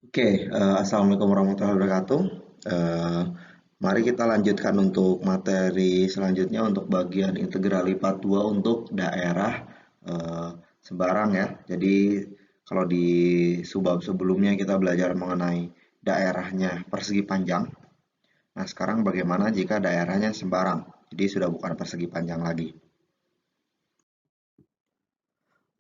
Oke, Assalamualaikum warahmatullahi wabarakatuh. Eh, Mari kita lanjutkan untuk materi selanjutnya untuk bagian integral lipat 2 untuk daerah Sembarang ya. Jadi kalau di subbab sebelumnya kita belajar mengenai daerahnya persegi panjang. Nah, sekarang bagaimana jika daerahnya Sembarang? Jadi sudah bukan persegi panjang lagi.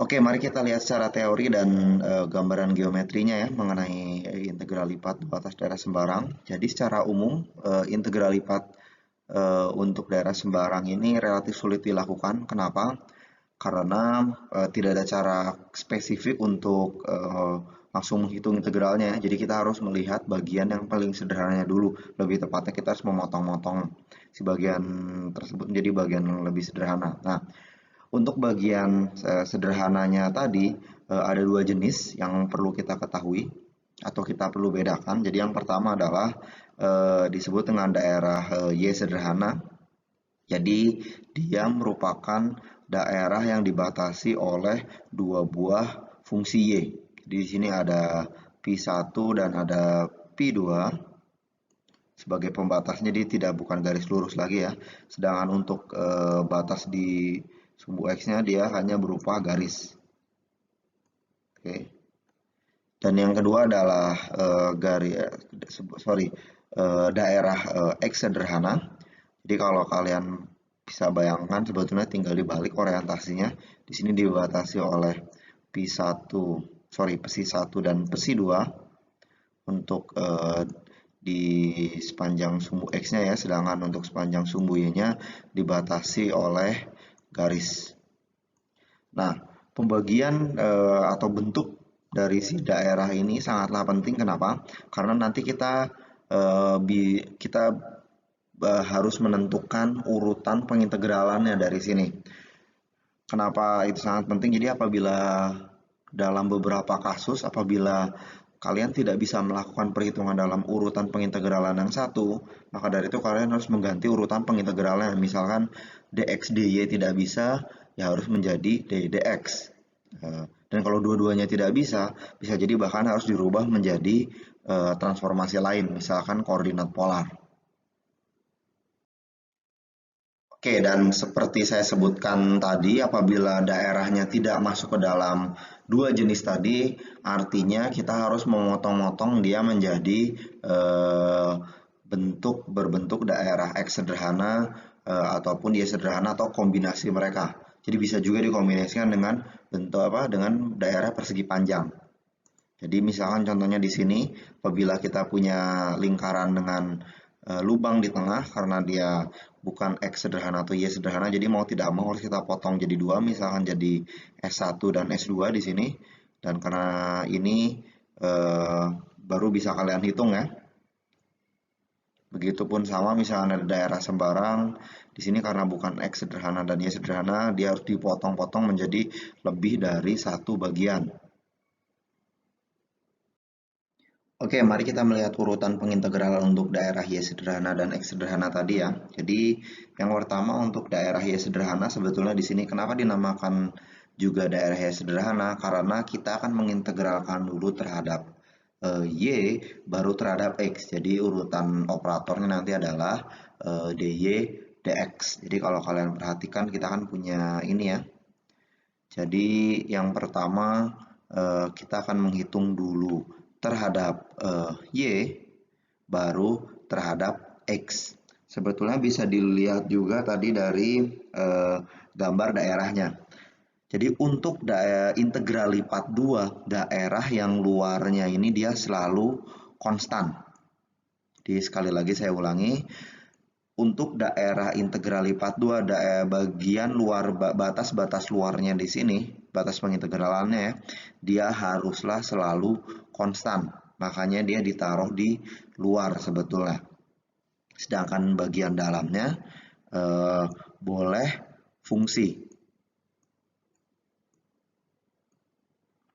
Oke, mari kita lihat secara teori dan gambaran geometrinya ya mengenai integral lipat batas daerah sembarang. Jadi secara umum integral lipat untuk daerah sembarang ini relatif sulit dilakukan. Kenapa? Karena tidak ada cara spesifik untuk langsung menghitung integralnya. Jadi kita harus melihat bagian yang paling sederhananya dulu. Lebih tepatnya kita harus memotong-motong si bagian tersebut menjadi bagian yang lebih sederhana. Nah, untuk bagian sederhananya tadi ada dua jenis yang perlu kita ketahui atau kita perlu bedakan. Jadi yang pertama adalah disebut dengan daerah Y sederhana. Jadi dia merupakan daerah yang dibatasi oleh dua buah fungsi Y. Di sini ada Pi1 dan ada Pi2 sebagai pembatasnya, dia tidak bukan garis lurus lagi ya. Sedangkan untuk batas di sumbu X-nya dia hanya berupa garis. Oke. Dan yang kedua adalah daerah X sederhana. Jadi kalau kalian bisa bayangkan sebetulnya tinggal dibalik orientasinya. Di sini dibatasi oleh P1, Psi1 dan Psi2 untuk di sepanjang sumbu X-nya ya, sedangkan untuk sepanjang sumbu Y-nya dibatasi oleh garis. Nah, pembagian atau bentuk dari si daerah ini sangatlah penting. Kenapa? Karena nanti kita harus menentukan urutan pengintegralannya dari sini. Kenapa itu sangat penting? Jadi apabila dalam beberapa kasus, apabila kalian tidak bisa melakukan perhitungan dalam urutan pengintegralan yang satu, maka dari itu kalian harus mengganti urutan pengintegralnya. Misalkan dx dy tidak bisa, ya harus menjadi dy dx. Dan kalau dua-duanya tidak bisa, bisa jadi bahkan harus dirubah menjadi transformasi lain, misalkan koordinat polar. Oke, dan seperti saya sebutkan tadi, apabila daerahnya tidak masuk ke dalam dua jenis tadi, artinya kita harus memotong-motong dia menjadi berbentuk daerah X sederhana ataupun Y sederhana atau kombinasi mereka. Jadi bisa juga dikombinasikan dengan bentuk apa? Dengan daerah persegi panjang. Jadi misalkan contohnya di sini, apabila kita punya lingkaran dengan lubang di tengah karena dia bukan X sederhana atau Y sederhana, jadi mau tidak mau harus kita potong jadi dua, misalkan jadi S1 dan S2 di sini. Dan karena ini eh, baru bisa kalian hitung ya. Begitupun sama misalnya ada daerah sembarang, di sini karena bukan X sederhana dan Y sederhana, dia harus dipotong-potong menjadi lebih dari satu bagian. Oke, mari kita melihat urutan pengintegralan untuk daerah Y sederhana dan X sederhana tadi ya. Jadi, yang pertama untuk daerah Y sederhana sebetulnya di sini kenapa dinamakan juga daerah Y sederhana? Karena kita akan mengintegralkan dulu terhadap Y baru terhadap X. Jadi urutan operatornya nanti adalah DY dx. Jadi kalau kalian perhatikan kita kan punya ini ya. Jadi yang pertama kita akan menghitung dulu terhadap Y baru terhadap X. Sebetulnya bisa dilihat juga tadi dari gambar daerahnya. Jadi untuk integral lipat 2 daerah yang luarnya ini dia selalu konstan. Jadi sekali lagi saya ulangi, untuk daerah integral lipat 2 bagian luar batas-batas luarnya di sini, batas pengintegralannya ya, dia haruslah selalu konstan. Makanya dia ditaruh di luar sebetulnya. Sedangkan bagian dalamnya boleh fungsi.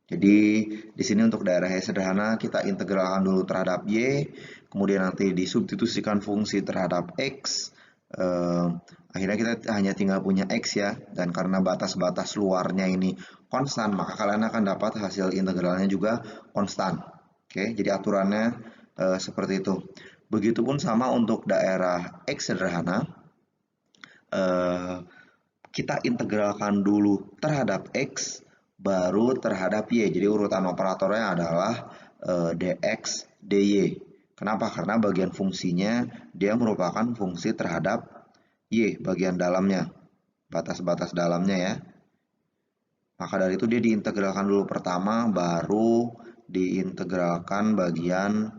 Jadi di sini untuk daerah Y sederhana kita integralkan dulu terhadap Y, kemudian nanti disubstitusikan fungsi terhadap X. Akhirnya kita hanya tinggal punya X ya, dan karena batas-batas luarnya ini konstan, maka kalian akan dapat hasil integralnya juga konstan. Oke, jadi aturannya seperti itu. Begitupun sama untuk daerah X sederhana. Kita integralkan dulu terhadap X, baru terhadap Y. Jadi urutan operatornya adalah dx, dy. Kenapa? Karena bagian fungsinya dia merupakan fungsi terhadap Y, bagian dalamnya, batas-batas dalamnya ya. Maka dari itu dia diintegralkan dulu pertama, baru diintegralkan bagian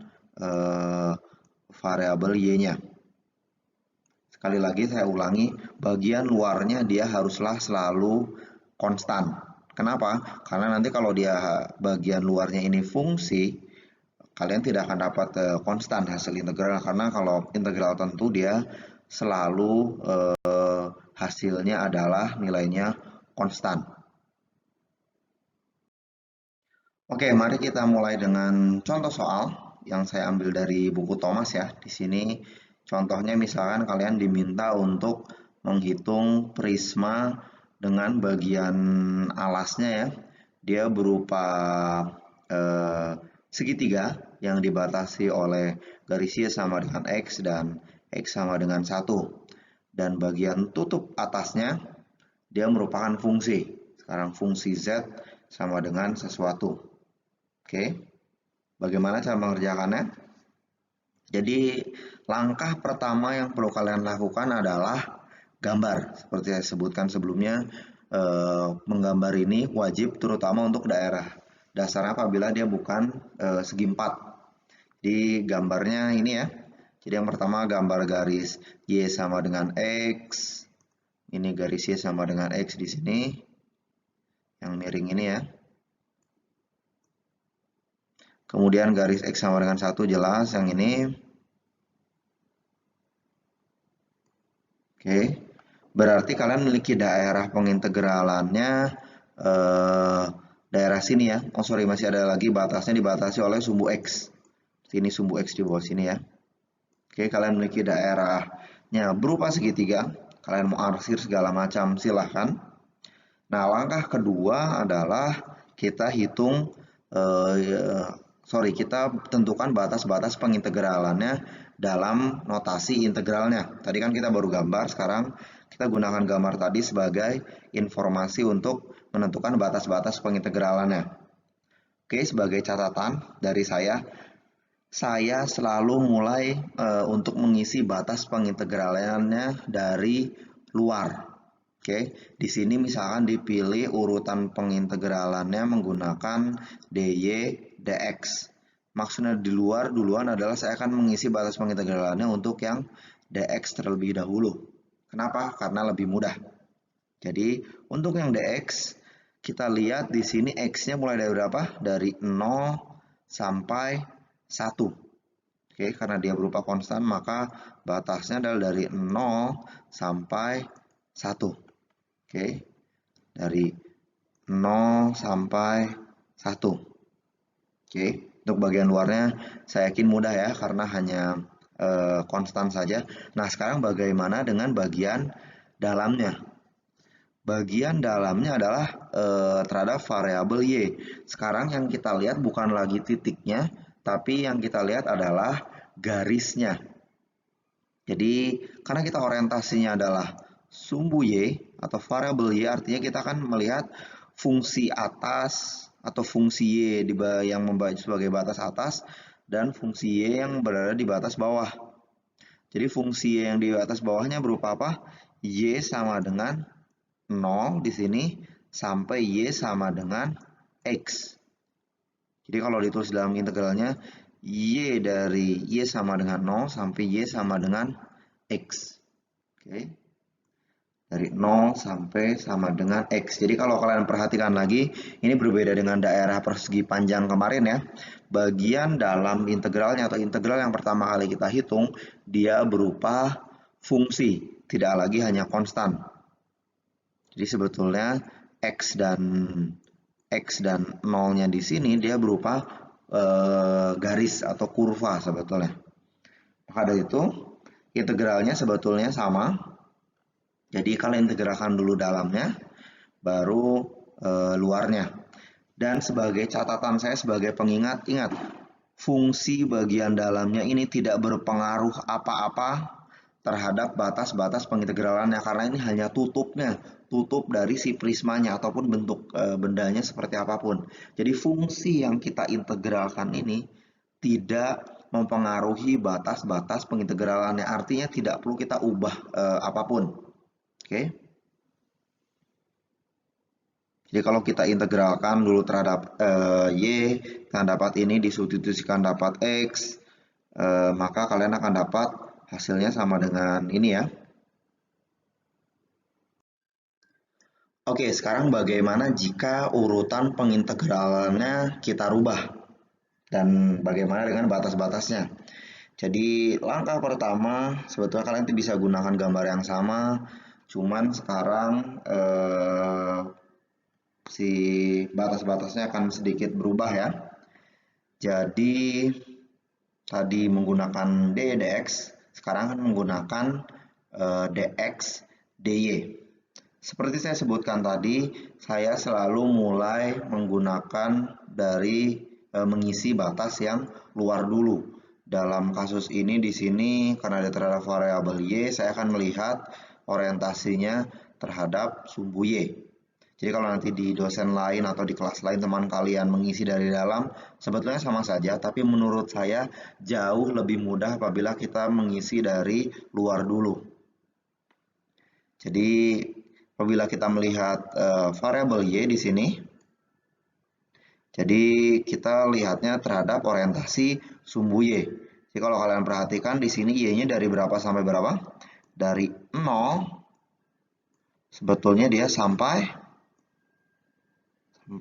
variabel Y-nya. Sekali lagi saya ulangi, bagian luarnya dia haruslah selalu konstan. Kenapa? Karena nanti kalau dia bagian luarnya ini fungsi, kalian tidak akan dapat konstan hasil integral, karena kalau integral tentu dia selalu hasilnya adalah nilainya konstan. Oke, mari kita mulai dengan contoh soal yang saya ambil dari buku Thomas ya. Di sini contohnya misalkan kalian diminta untuk menghitung prisma dengan bagian alasnya ya. Dia berupa segitiga yang dibatasi oleh garis Y sama dengan X dan X sama dengan 1. Dan bagian tutup atasnya dia merupakan fungsi. Sekarang fungsi Z sama dengan sesuatu. Oke, bagaimana cara mengerjakannya? Jadi langkah pertama yang perlu kalian lakukan adalah gambar. Seperti saya sebutkan sebelumnya, menggambar ini wajib terutama untuk daerah dasar apabila dia bukan segi 4. Di gambarnya ini ya. Jadi yang pertama gambar garis Y sama dengan X. Ini garis Y sama dengan X di sini. Yang miring ini ya. Kemudian garis X sama dengan 1 jelas yang ini. Oke, berarti kalian memiliki daerah pengintegralannya daerah sini ya. Oh sorry, masih ada lagi batasnya dibatasi oleh sumbu X. Sini sumbu X di bawah sini ya. Oke, kalian memiliki daerahnya berupa segitiga. Kalian mau arsir segala macam silahkan. Nah, langkah kedua adalah kita hitung kita tentukan batas-batas pengintegralannya dalam notasi integralnya. Tadi kan kita baru gambar, sekarang kita gunakan gambar tadi sebagai informasi untuk menentukan batas-batas pengintegralannya. Oke, sebagai catatan dari saya selalu mulai untuk mengisi batas pengintegralannya dari luar. Oke, di sini misalkan dipilih urutan pengintegralannya menggunakan dy dx. Maksudnya di luar duluan adalah saya akan mengisi batas pengintegralannya untuk yang dx terlebih dahulu. Kenapa? Karena lebih mudah. Jadi untuk yang dx kita lihat di sini x-nya mulai dari berapa? Dari 0 sampai 1. Oke, karena dia berupa konstan maka batasnya adalah dari 0 sampai 1. Oke, dari 0 sampai 1. Oke, untuk bagian luarnya saya yakin mudah ya karena hanya konstan saja. Nah, sekarang bagaimana dengan bagian dalamnya? Bagian dalamnya adalah terhadap variabel Y. Sekarang yang kita lihat bukan lagi titiknya, tapi yang kita lihat adalah garisnya. Jadi, karena kita orientasinya adalah sumbu Y atau variabel Y, artinya kita akan melihat fungsi atas atau fungsi Y yang membaca sebagai batas atas dan fungsi Y yang berada di batas bawah. Jadi fungsi Y yang di atas bawahnya berupa apa? Y sama dengan 0 di sini sampai Y sama dengan X. Jadi kalau ditulis dalam integralnya Y dari Y sama dengan 0 sampai Y sama dengan X. Oke. Dari 0 sampai sama dengan X. Jadi kalau kalian perhatikan lagi, ini berbeda dengan daerah persegi panjang kemarin ya. Bagian dalam integralnya atau integral yang pertama kali kita hitung, dia berupa fungsi, tidak lagi hanya konstan. Jadi sebetulnya X dan 0-nya di sini dia berupa garis atau kurva sebetulnya. Maka dari itu integralnya sebetulnya sama. Jadi kalian integralkan dulu dalamnya, baru luarnya. Dan sebagai catatan saya sebagai pengingat, ingat fungsi bagian dalamnya ini tidak berpengaruh apa-apa terhadap batas-batas pengintegralannya karena ini hanya tutup dari si prismanya ataupun bentuk bendanya seperti apapun. Jadi fungsi yang kita integralkan ini tidak mempengaruhi batas-batas pengintegralannya, artinya tidak perlu kita ubah apapun. Oke. Jadi kalau kita integralkan dulu terhadap y, kita dapat ini disubstitusikan dapat x, maka kalian akan dapat hasilnya sama dengan ini ya. Oke, sekarang bagaimana jika urutan pengintegralannya kita rubah? Dan bagaimana dengan batas-batasnya? Jadi langkah pertama, sebetulnya kalian bisa gunakan gambar yang sama, cuman sekarang si batas-batasnya akan sedikit berubah ya. Jadi tadi menggunakan dy dx, sekarang akan menggunakan dx dy. Seperti saya sebutkan tadi, saya selalu mulai menggunakan dari mengisi batas yang luar dulu. Dalam kasus ini di sini karena ada terhadap variabel y, saya akan melihat orientasinya terhadap sumbu y. Jadi kalau nanti di dosen lain atau di kelas lain teman kalian mengisi dari dalam, sebetulnya sama saja, tapi menurut saya jauh lebih mudah apabila kita mengisi dari luar dulu. Jadi apabila kita melihat variabel y di sini, jadi kita lihatnya terhadap orientasi sumbu y. Jadi kalau kalian perhatikan di sini y-nya dari berapa sampai berapa? Dari 0 sebetulnya dia sampai 1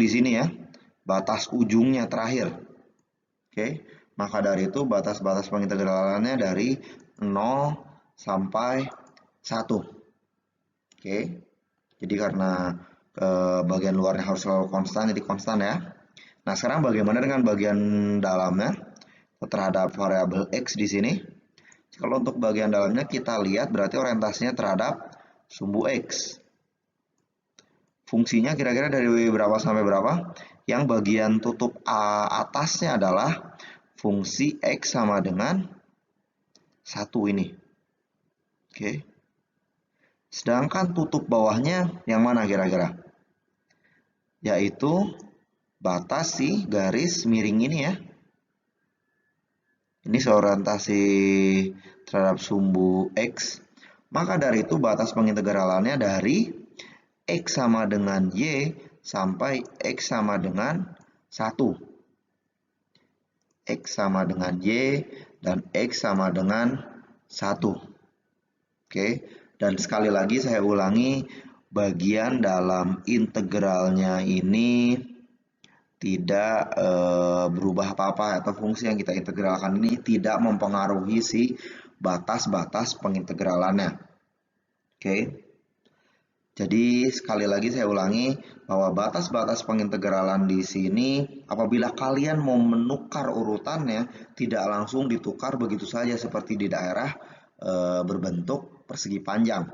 di sini ya, batas ujungnya terakhir. Oke, maka dari itu batas-batas pengintegralannya dari 0 sampai 1. Oke, jadi karena bagian luarnya harus selalu konstan, jadi konstan ya. Nah, sekarang bagaimana dengan bagian dalamnya terhadap variabel x di sini? Kalau untuk bagian dalamnya kita lihat berarti orientasinya terhadap sumbu x. Fungsinya kira-kira dari berapa sampai berapa? Yang bagian tutup atasnya adalah fungsi x sama dengan 1 ini. Oke. Sedangkan tutup bawahnya yang mana kira-kira? Yaitu batas si garis miring ini ya. Ini seorientasi terhadap sumbu x. Maka dari itu batas pengintegralannya dari x sama dengan y sampai x sama dengan 1. X sama dengan y dan x sama dengan 1. Oke, dan sekali lagi saya ulangi, bagian dalam integralnya ini tidak berubah apa-apa atau fungsi yang kita integralkan ini tidak mempengaruhi si batas-batas pengintegralannya. Oke. Jadi sekali lagi saya ulangi bahwa batas-batas pengintegralan di sini apabila kalian mau menukar urutannya tidak langsung ditukar begitu saja seperti di daerah berbentuk persegi panjang.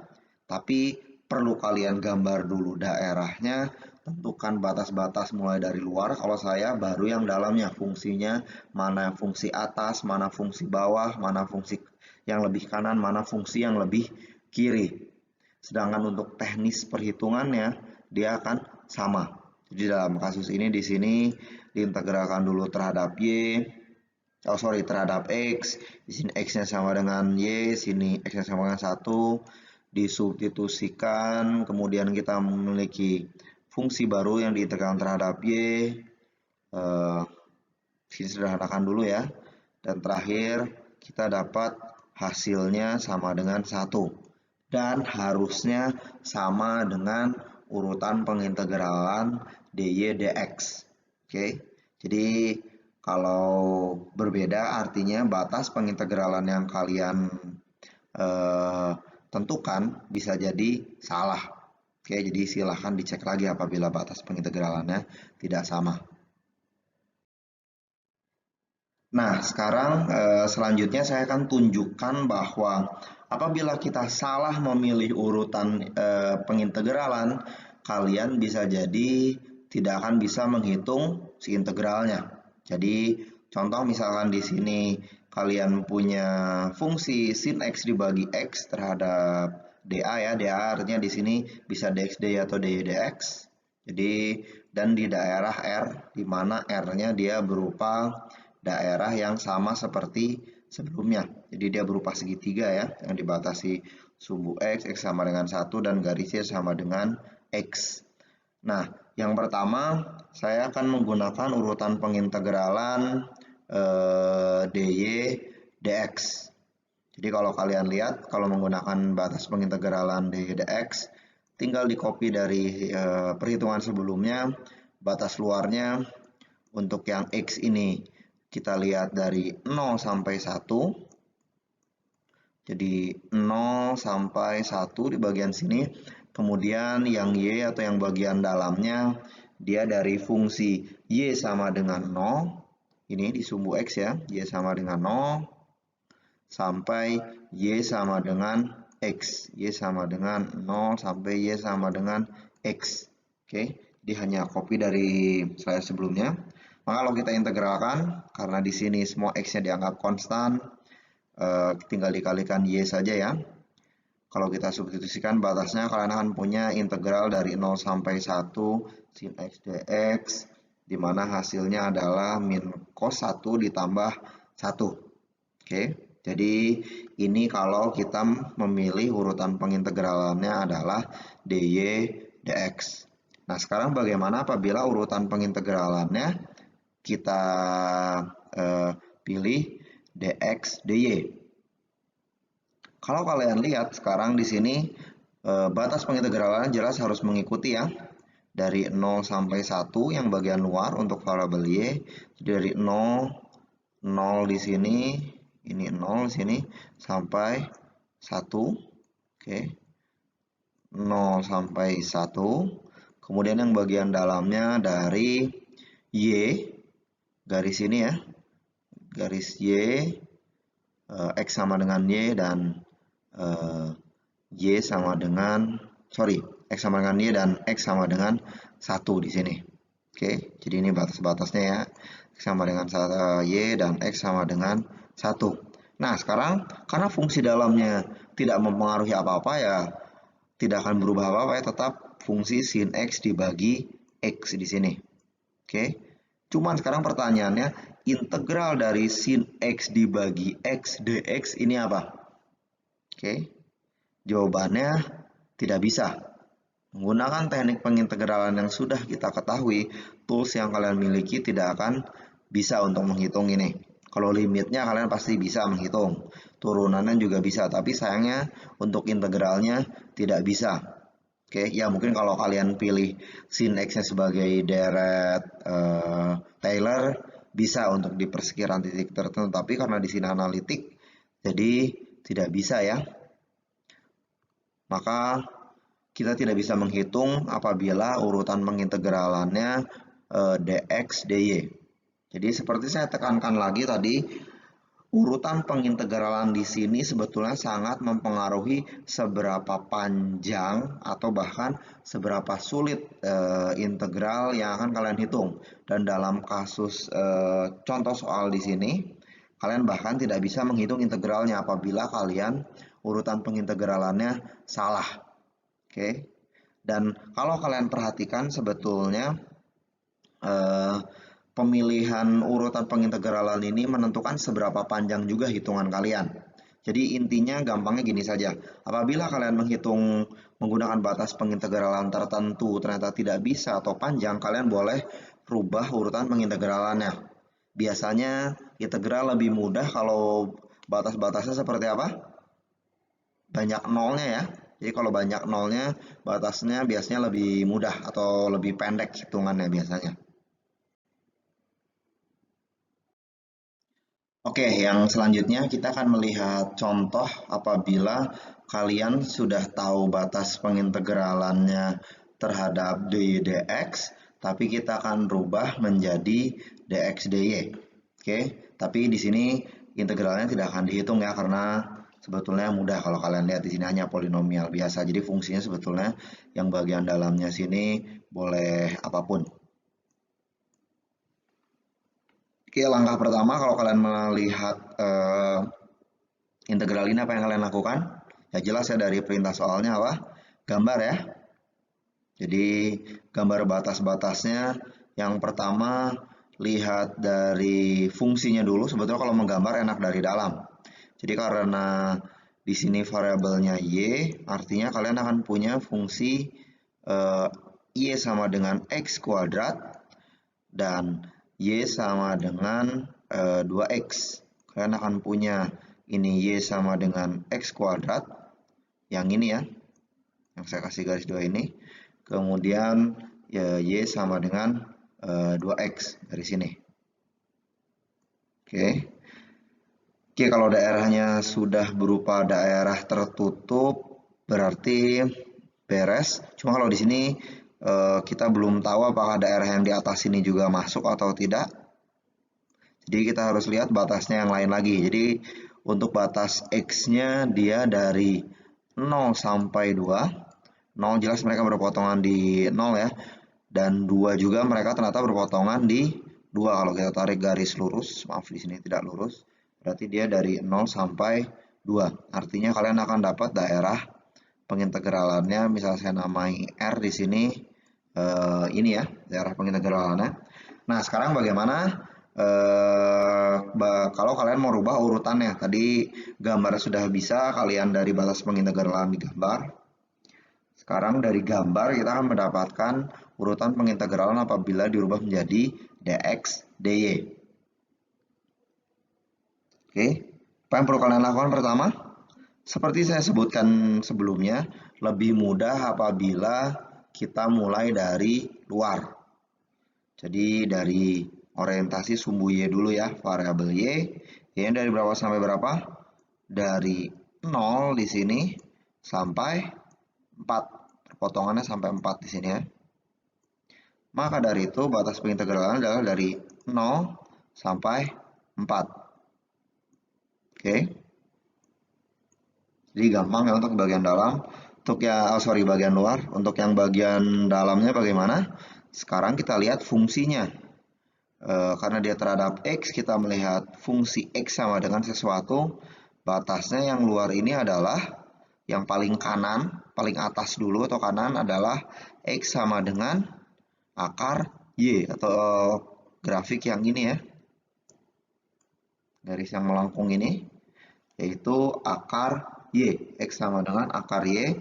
Tapi perlu kalian gambar dulu daerahnya, tentukan batas-batas mulai dari luar. Kalau saya baru yang dalamnya, fungsinya mana fungsi atas, mana fungsi bawah, mana fungsi yang lebih kanan, mana fungsi yang lebih kiri. Sedangkan untuk teknis perhitungannya dia akan sama. Jadi dalam kasus ini di sini diintegralkan dulu terhadap y, terhadap x. Di sini x-nya sama dengan y, sini x-nya sama dengan 1. Disubstitusikan, kemudian kita memiliki fungsi baru yang diintegralkan terhadap y. Sini sederhanakan dulu ya. Dan terakhir kita dapat hasilnya sama dengan 1. Dan harusnya sama dengan urutan pengintegralan dy dx. Oke, jadi kalau berbeda artinya batas pengintegralan yang kalian tentukan bisa jadi salah. Oke, jadi silahkan dicek lagi apabila batas pengintegralannya tidak sama. Nah, sekarang selanjutnya saya akan tunjukkan bahwa apabila kita salah memilih urutan pengintegralan, kalian bisa jadi tidak akan bisa menghitung si integralnya. Jadi contoh misalkan di sini kalian punya fungsi sin X dibagi X terhadap dA ya, dA artinya di sini bisa dx dy atau dy dx. Jadi dan di daerah R di mana R-nya dia berupa daerah yang sama seperti sebelumnya. Jadi dia berupa segitiga ya, yang dibatasi sumbu X, X sama dengan 1 dan garisnya sama dengan X. Nah, yang pertama saya akan menggunakan urutan pengintegralan dy dx. Jadi kalau kalian lihat, kalau menggunakan batas pengintegralan dy dx, tinggal di copy dari perhitungan sebelumnya, batas luarnya untuk yang x ini kita lihat dari 0 sampai 1. Jadi 0 sampai 1 di bagian sini. Kemudian yang y atau yang bagian dalamnya dia dari fungsi y sama dengan 0. Ini di sumbu x ya, y sama dengan 0 sampai y sama dengan x. Y sama dengan 0 sampai y sama dengan x. Oke, jadi hanya copy dari slide sebelumnya. Maka kalau kita integralkan, karena di sini semua x-nya dianggap konstan, tinggal dikalikan y saja ya. Kalau kita substitusikan batasnya, kalian akan punya integral dari 0 sampai 1 sin x dx, di mana hasilnya adalah min cos 1 ditambah 1. Oke, jadi ini kalau kita memilih urutan pengintegralannya adalah dy dx. Nah, sekarang bagaimana apabila urutan pengintegralannya kita pilih dx dy? Kalau kalian lihat sekarang di sini batas pengintegralan jelas harus mengikuti ya. Dari 0 sampai 1 yang bagian luar untuk variabel y. Dari 0 di sini, ini 0 di sini sampai 1. Oke. 0 sampai 1. Kemudian yang bagian dalamnya dari y garis ini ya. Garis y x sama dengan y dan y sama dengan x sama dengan y dan x sama dengan 1 di sini. Oke, jadi ini batas-batasnya ya. X sama dengan y dan x sama dengan 1. Nah, sekarang karena fungsi dalamnya tidak mempengaruhi apa-apa ya, tidak akan berubah apa-apa ya, tetap fungsi sin x dibagi x di sini. Oke. Cuman sekarang pertanyaannya, integral dari sin x dibagi x dx ini apa? Oke. Jawabannya tidak bisa. Menggunakan teknik pengintegralan yang sudah kita ketahui, tools yang kalian miliki tidak akan bisa untuk menghitung ini. Kalau limitnya kalian pasti bisa menghitung, turunannya juga bisa, tapi sayangnya untuk integralnya tidak bisa. Oke, ya mungkin kalau kalian pilih sin x-nya sebagai deret Taylor bisa untuk di persekiraan titik tertentu, tapi karena di sini analitik, jadi tidak bisa ya. Maka kita tidak bisa menghitung apabila urutan pengintegralannya dx dy. Jadi seperti saya tekankan lagi tadi, urutan pengintegralan di sini sebetulnya sangat mempengaruhi seberapa panjang atau bahkan seberapa sulit integral yang akan kalian hitung. Dan dalam kasus contoh soal di sini, kalian bahkan tidak bisa menghitung integralnya apabila kalian urutan pengintegralannya salah. Oke. Dan kalau kalian perhatikan sebetulnya pemilihan urutan pengintegralan ini menentukan seberapa panjang juga hitungan kalian. Jadi intinya gampangnya gini saja. Apabila kalian menghitung menggunakan batas pengintegralan tertentu ternyata tidak bisa atau panjang, kalian boleh rubah urutan pengintegralannya. Biasanya integral lebih mudah kalau batas-batasnya seperti apa? Banyak nolnya ya. Jadi kalau banyak nolnya, batasnya biasanya lebih mudah atau lebih pendek hitungannya biasanya. Oke, yang selanjutnya kita akan melihat contoh apabila kalian sudah tahu batas pengintegralannya terhadap dy dx, tapi kita akan rubah menjadi dx dy. Oke, tapi di sini integralnya tidak akan dihitung ya karena sebetulnya mudah kalau kalian lihat di sini hanya polinomial biasa. Jadi fungsinya sebetulnya yang bagian dalamnya sini boleh apapun. Oke, langkah pertama kalau kalian melihat integral ini apa yang kalian lakukan? Ya jelas ya dari perintah soalnya apa? Gambar ya. Jadi gambar batas-batasnya yang pertama lihat dari fungsinya dulu. Sebetulnya kalau menggambar enak dari dalam. Jadi karena di sini variabelnya y, artinya kalian akan punya fungsi y sama dengan x kuadrat dan y sama dengan 2x. Kalian akan punya ini y sama dengan x kuadrat, yang ini ya, yang saya kasih garis 2 ini. Kemudian ya, y sama dengan 2x dari sini. Oke. Oke, kalau daerahnya sudah berupa daerah tertutup berarti beres. Cuma kalau di sini kita belum tahu apakah daerah yang di atas ini juga masuk atau tidak. Jadi kita harus lihat batasnya yang lain lagi. Jadi untuk batas x-nya dia dari 0 sampai 2. 0 jelas mereka berpotongan di 0 ya. Dan 2 juga mereka ternyata berpotongan di 2. Kalau kita tarik garis lurus, maaf di sini tidak lurus, berarti dia dari 0 sampai 2. Artinya kalian akan dapat daerah pengintegralannya, misal saya namai R di sini, ini ya, daerah pengintegralannya. Nah, sekarang bagaimana kalau kalian mau rubah urutannya? Tadi gambar sudah bisa kalian dari batas pengintegralan digambar. Sekarang dari gambar kita akan mendapatkan urutan pengintegralan apabila dirubah menjadi dx dy. Oke, apa yang perlu kalian lakukan pertama? Seperti saya sebutkan sebelumnya, lebih mudah apabila kita mulai dari luar. Jadi dari orientasi sumbu y dulu ya, variabel y. Y dari berapa sampai berapa? Dari 0 di sini sampai 4. Potongannya sampai 4 di sini ya. Maka dari itu batas pengintegralan adalah dari 0 sampai 4. Oke. Jadi gampang ya untuk bagian dalam. Untuk bagian luar. Untuk yang bagian dalamnya bagaimana? Sekarang kita lihat fungsinya. Karena dia terhadap x, kita melihat fungsi x sama dengan sesuatu. Batasnya yang luar ini adalah yang paling kanan, paling atas dulu atau kanan adalah x sama dengan akar y atau grafik yang ini ya. Garis yang melengkung ini yaitu akar y, x sama dengan akar y,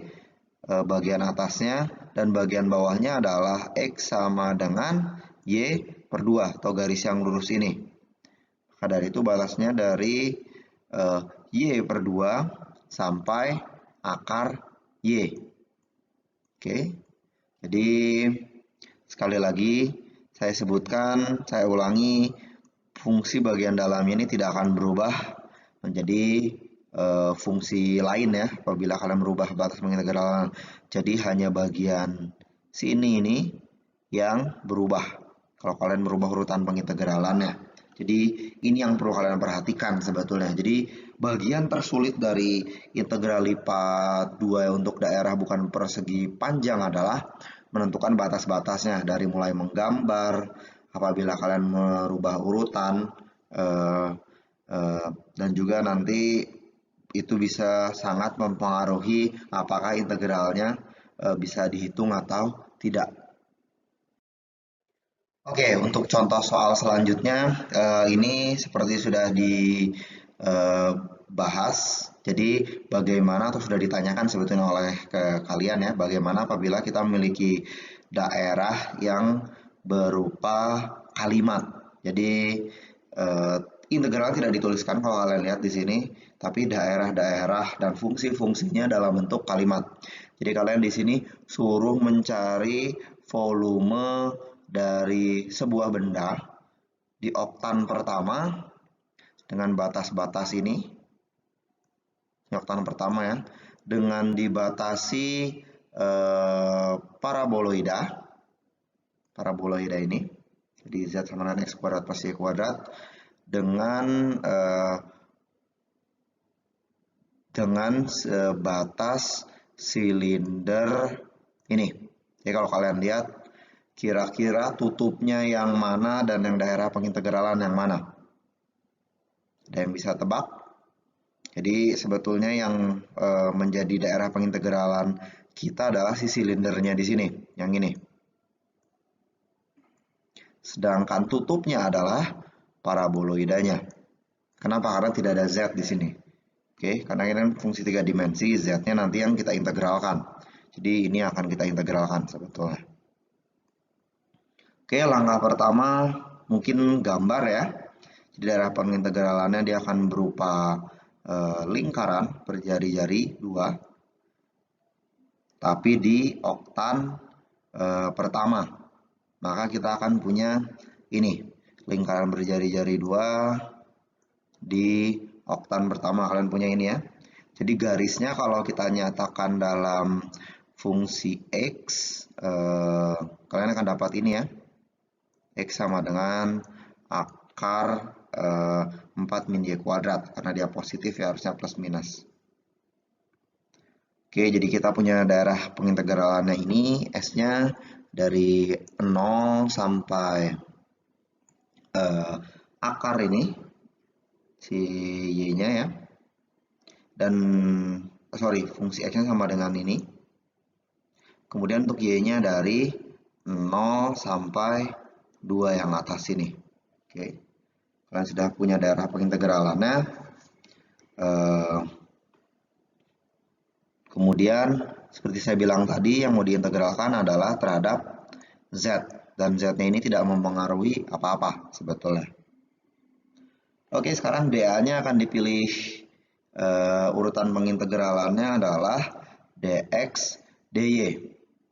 bagian atasnya, dan bagian bawahnya adalah x sama dengan y per 2 atau garis yang lurus ini. Maka dari itu batasnya dari y per 2 sampai akar y. Oke, jadi sekali lagi saya sebutkan, saya ulangi, fungsi bagian dalamnya ini tidak akan berubah menjadi fungsi lain ya apabila kalian merubah batas pengintegralan. Jadi hanya bagian sini ini yang berubah kalau kalian merubah urutan pengintegralannya. Jadi ini yang perlu kalian perhatikan sebetulnya. Jadi bagian tersulit dari integral lipat 2 untuk daerah bukan persegi panjang adalah menentukan batas-batasnya dari mulai menggambar, apabila kalian merubah urutan, dan juga nanti itu bisa sangat mempengaruhi apakah integralnya bisa dihitung atau tidak. Oke, untuk contoh soal selanjutnya, ini seperti sudah dibahas. Jadi bagaimana atau sudah ditanyakan sebetulnya oleh kalian ya, bagaimana apabila kita memiliki daerah yang berupa kalimat. Jadi integral tidak dituliskan kalau kalian lihat di sini, tapi daerah-daerah dan fungsi-fungsinya dalam bentuk kalimat. Jadi kalian di sini suruh mencari volume dari sebuah benda di oktan pertama dengan batas-batas ini. Ini oktan pertama ya, dengan dibatasi paraboloida ini. Jadi z sama dengan x kuadrat plus y kuadrat dengan batas silinder ini. Jadi kalau kalian lihat Kira-kira tutupnya yang mana dan yang daerah pengintegralan yang mana? Ada yang bisa tebak? Jadi sebetulnya yang menjadi daerah pengintegralan kita adalah si silindernya di sini, yang ini. Sedangkan tutupnya adalah paraboloidanya. Kenapa? Karena tidak ada Z di sini. Oke, karena ini kan fungsi 3 dimensi, Z-nya nanti yang kita integralkan. Jadi ini akan kita integralkan sebetulnya. Oke, langkah pertama mungkin gambar ya. Jadi daerah pengintegralannya dia akan berupa lingkaran berjari-jari 2, tapi di oktan pertama. Maka kita akan punya ini, lingkaran berjari-jari 2 di oktan pertama. Kalian punya ini ya. Jadi garisnya kalau kita nyatakan dalam fungsi X, kalian akan dapat ini ya. X sama dengan akar 4 min Y kuadrat. Karena dia positif ya harusnya plus minus. Oke, jadi kita punya daerah pengintegralannya ini. S-nya dari 0 sampai akar ini. Si Y-nya ya. Dan, fungsi X-nya sama dengan ini. Kemudian untuk Y-nya dari 0 sampai 2 yang atas ini. Oke. Kalian sudah punya daerah pengintegralannya. Kemudian seperti saya bilang tadi, yang mau diintegralkan adalah terhadap Z. Dan Z-nya ini tidak mempengaruhi apa-apa sebetulnya. Oke, sekarang dA-nya akan dipilih, urutan pengintegralannya adalah dx dy.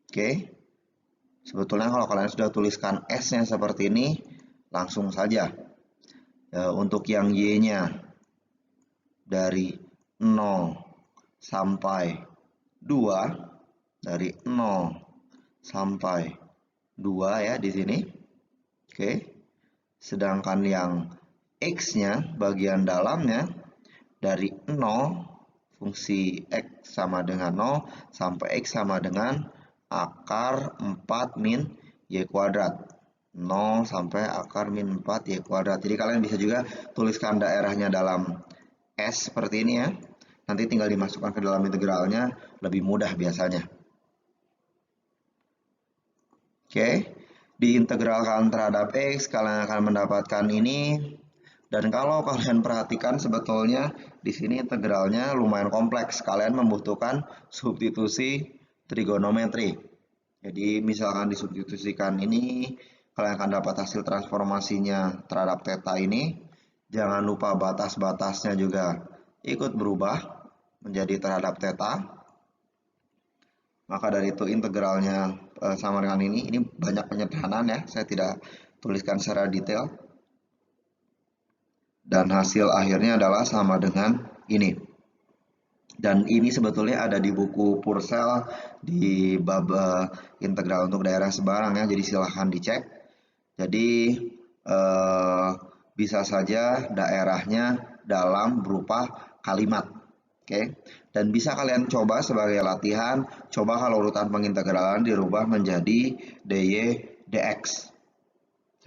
Oke. Sebetulnya kalau kalian sudah tuliskan S-nya seperti ini, langsung saja. Untuk yang Y-nya dari 0 sampai 2, dari 0 sampai 2 ya di sini. Oke. Sedangkan yang X-nya bagian dalamnya dari 0, fungsi X sama dengan 0 sampai X sama dengan akar 4 min Y kuadrat. 0 sampai akar min 4 Y kuadrat. Jadi kalian bisa juga tuliskan daerahnya dalam S seperti ini ya. Nanti tinggal dimasukkan ke dalam integralnya, lebih mudah biasanya. Oke, diintegralkan terhadap X, kalian akan mendapatkan ini. Dan kalau kalian perhatikan sebetulnya di sini integralnya lumayan kompleks. Kalian membutuhkan substitusi trigonometri. Jadi misalkan disubstitusikan ini, kalian akan dapat hasil transformasinya terhadap theta ini. Jangan lupa batas-batasnya juga ikut berubah menjadi terhadap theta. Maka dari itu integralnya sama dengan ini. Ini banyak penyederhanaan ya, saya tidak tuliskan secara detail. Dan hasil akhirnya adalah sama dengan ini. Dan ini sebetulnya ada di buku Purcell di bab integral untuk daerah sebarang ya, jadi silahkan dicek. Jadi bisa saja daerahnya dalam berupa kalimat. Oke. Dan bisa kalian coba sebagai latihan, coba kalau urutan pengintegralan dirubah menjadi dy dx.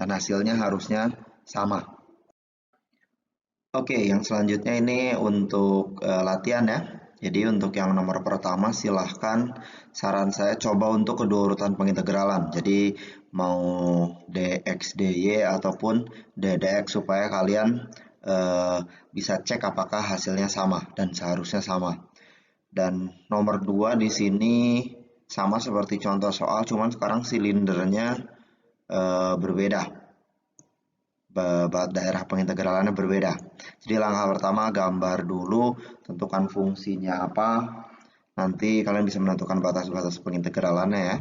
Dan hasilnya harusnya sama. Oke, yang selanjutnya ini untuk latihan ya. Jadi untuk yang nomor pertama silahkan saran saya coba untuk kedua urutan pengintegralan. Jadi mau dx dy ataupun ddx supaya kalian bisa cek apakah hasilnya sama dan seharusnya sama. Dan nomor 2 di sini sama seperti contoh soal, cuman sekarang silindernya berbeda. Daerah pengintegralannya berbeda. Jadi langkah pertama gambar dulu, tentukan fungsinya apa. Nanti kalian bisa menentukan batas-batas pengintegralannya ya.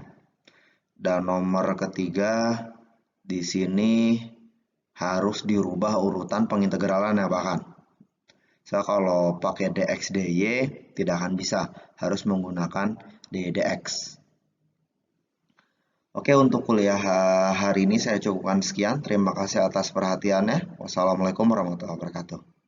Dan nomor ketiga di sini harus dirubah urutan pengintegralannya bahkan. So kalau pakai dx dy tidak akan bisa, harus menggunakan dy dx. Oke, untuk kuliah hari ini saya cukupkan sekian. Terima kasih atas perhatiannya. Wassalamualaikum warahmatullahi wabarakatuh.